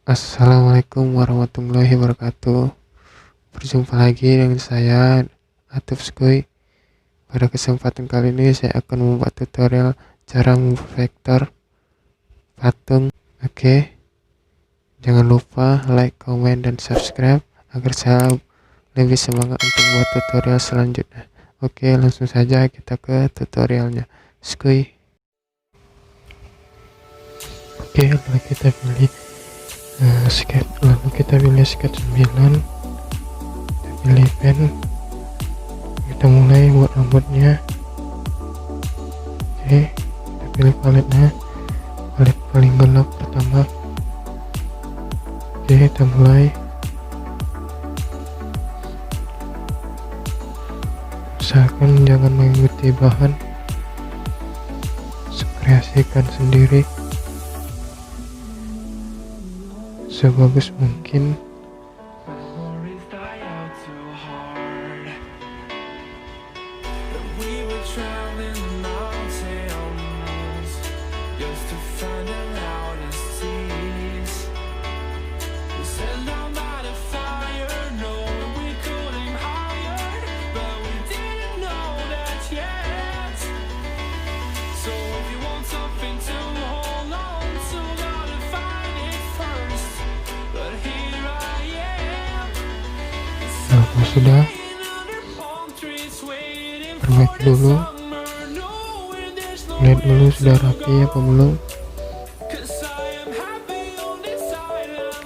Assalamualaikum warahmatullahi wabarakatuh. Berjumpa lagi dengan saya Skuy. Pada kesempatan kali ini saya akan membuat tutorial cara membuat vektor patung. Oke, jangan lupa like, comment, dan subscribe agar saya lebih semangat untuk membuat tutorial selanjutnya. Oke, langsung saja kita ke tutorialnya. Skuy. Oke, lalu kita pilih sketch, lalu kita pilih sketch 9, kita pilih pen, kita mulai buat rambutnya. Oke, kita pilih paletnya, palet paling gelap pertama. Oke, kita mulai. Usahakan jangan mengikuti bahan, kreasikan sendiri sebagus mungkin. Nah, kalau sudah, perbaiki dulu, lihat dulu sudah rapi apa belum.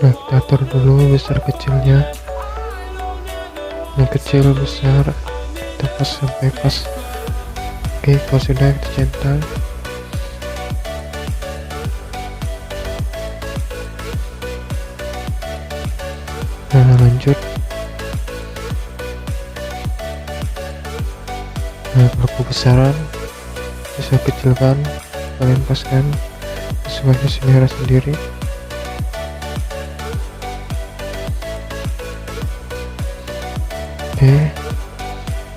Nah, kita atur dulu besar kecilnya, yang kecil besar kita pas sampai pas. Oke, kalau sudah kita centang. Nah, lanjut. Nah, kalau kebesaran bisa kecilkan, kalian paskan sesuai selera sendiri. Oke,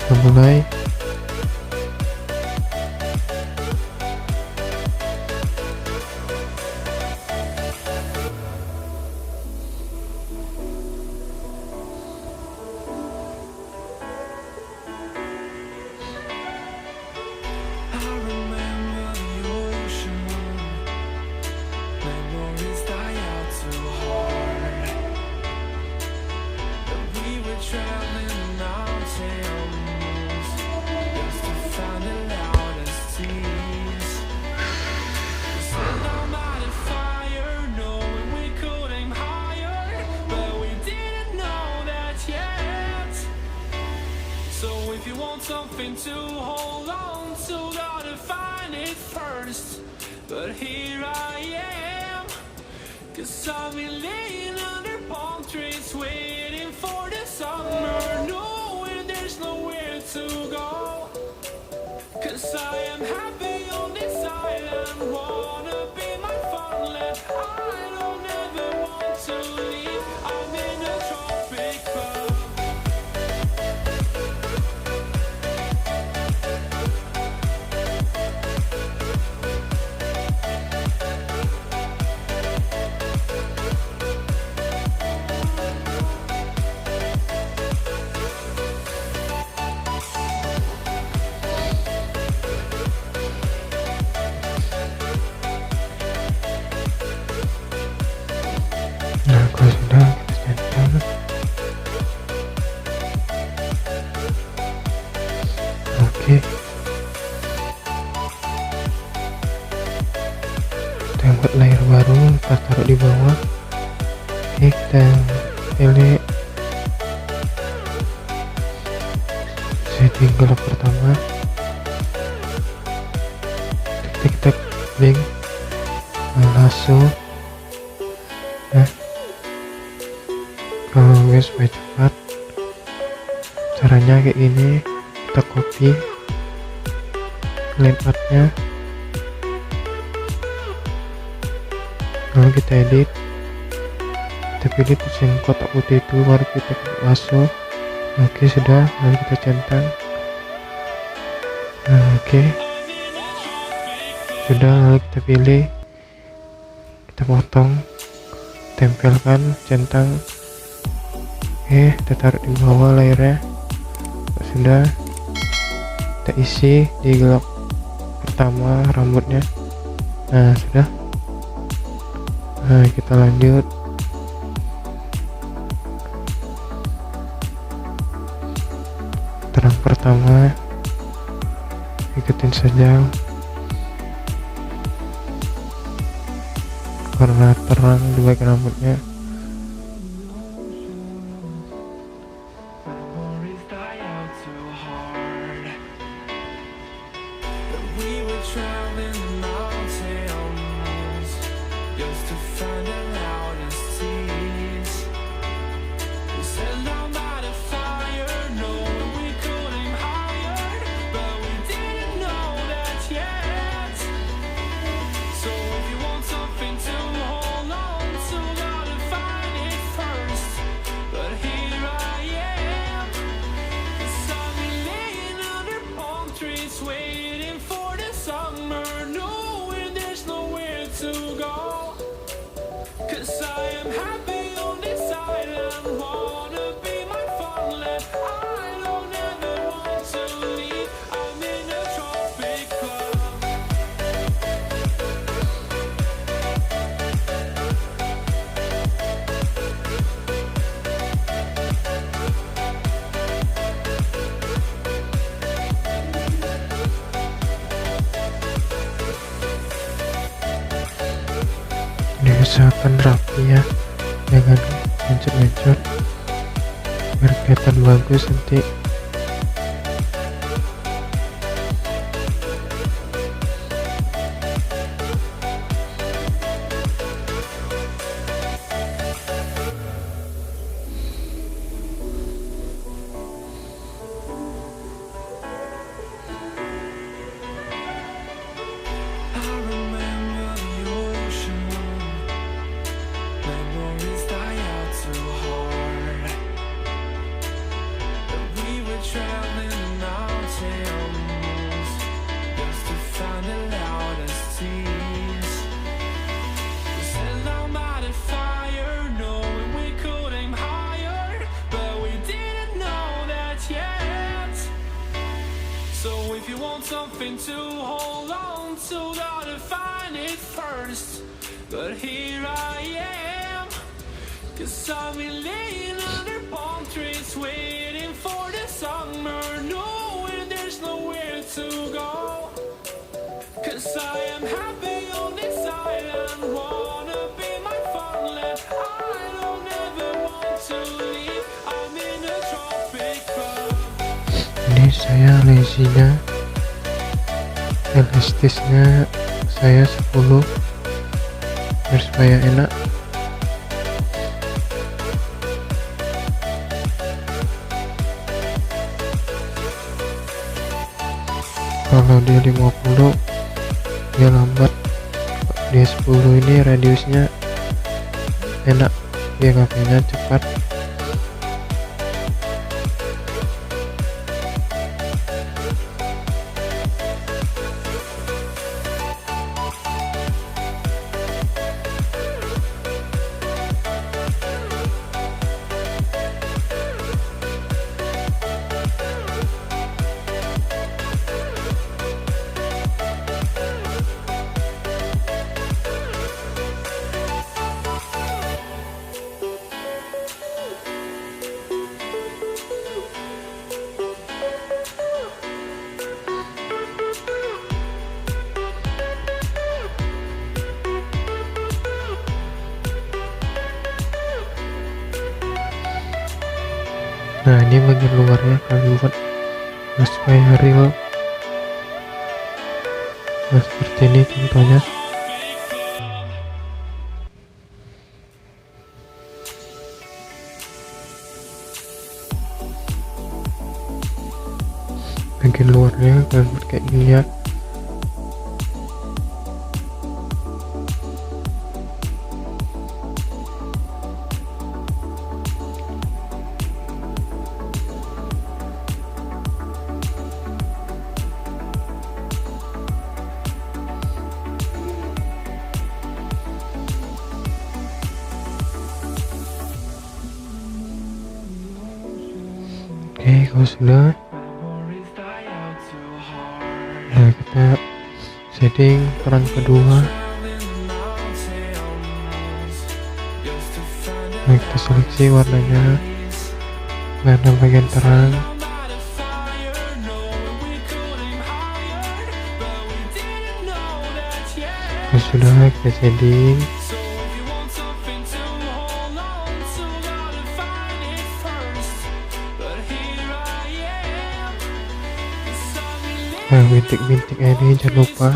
kita mulai. Something to hold on to, gotta find it first. But here I am, 'cause I've been laying under palm trees, waiting for the summer, knowing there's nowhere to go. 'Cause I am happy on this island, wanna be my farmland. I don't ever want to leave, I'm in a tropic club. Nah, kalau sudah kita centang. Oke, kita buat layer baru, kita taruh di bawah. Oke, kita pilih setting gelap pertama. Kita klik lasso. Nah, kalau guys supaya cepat, caranya kayak gini. Kita copy line artnya, lalu kita edit, kita pilih yang kotak putih itu, baru kita klik lasso. Oke, sudah, lalu kita centang. Nah, oke, sudah, lalu kita pilih, kita potong tempelkan centang. Oke, kita taruh di bawah layarnya. Sudah, kita isi di gelap pertama rambutnya. Nah, sudah. Nah, kita lanjut. Terang pertama, ikutin saja karena terang di bagian rambutnya. Memories die out too hard. We were traveling the mountains just to find the loudest seas. We set down by the fire, knowing we could aim higher, but we didn't know that yet. So if you want something to hold on to, gotta find it first. But here I am, 'cause I've been laying under palm trees, waiting for the summer, knowing there's nowhere to go. 'Cause I am happy on this island, wanna be my farmland. I don't ever want to leave, I'm in a tropic club. Diusahakan rapi ya, jangan mencet-mencet biar kelihatan bagus nanti. I remember the ocean, memories die out too hard. But we were traveling the mountains just to find the loudest seas. We sat down by the fire, knowing we could aim higher, but we didn't know that yet. So if you want something to hold on to, gotta find it first. But here I am, 'cause I've been laying under palm trees, waiting for the summer, knowing there's nowhere to go. 'Cause I am happy on this island, wanna be my farmland. I don't ever want to leave, I'm in a tropic club. Ini saya lazy-nya, elastisnya saya 10 biar supaya enak. Kalau dia 50 dia lambat, dia 10 ini radiusnya enak, dia ngapainnya cepat. Nah, ini bagian luarnya kalian buat supaya real. Nah, seperti ini contohnya. Bagian luarnya kalian buat kayak gini ya. Kalau sudah, nah kita setting peran kedua. Nah kita seleksi warnanya, warna bagian terang. Kalau sudah, kita setting. Nah bintik-bintik ini jangan lupa.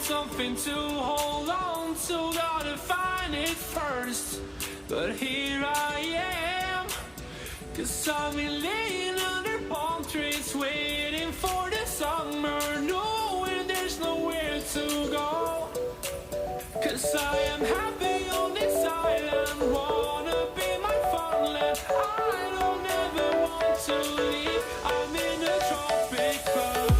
Something to hold on to, gotta find it first. But here I am, 'cause I've been laying under palm trees, waiting for the summer, knowing there's nowhere to go. 'Cause I am happy on this island, wanna be my farmland. I don't ever want to leave, I'm in a tropic club.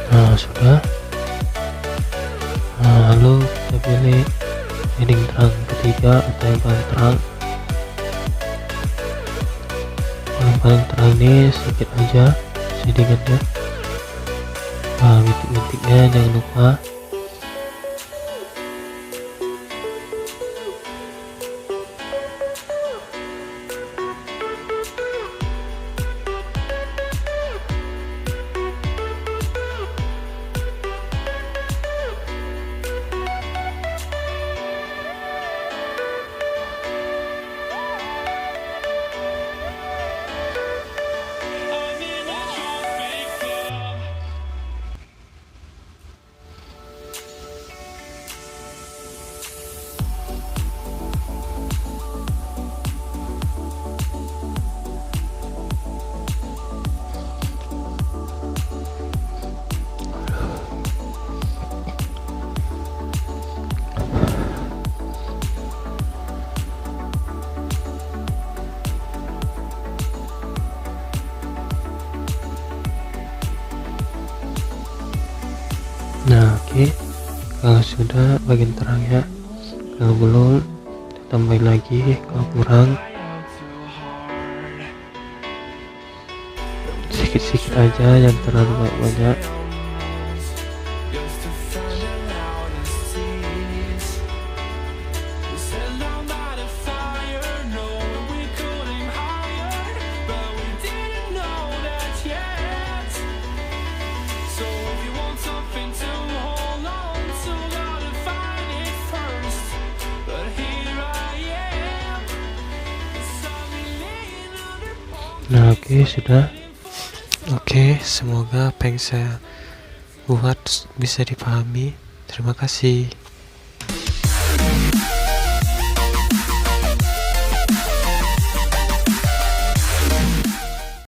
Nah sudah. Nah, lalu kita pilih shading terang ketiga atau yang paling terang. Yang paling terang ini sedikit aja shadingannya. Nah bintik-bintiknya jangan lupa. Nah oke, kalau sudah bagian terangnya, kalau belum kita tambahin lagi, kalau kurang sedikit-sedikit aja, jangan terlalu banyak. Nah, oke, sudah. Oke, semoga apa yang saya buat bisa dipahami. Terima kasih.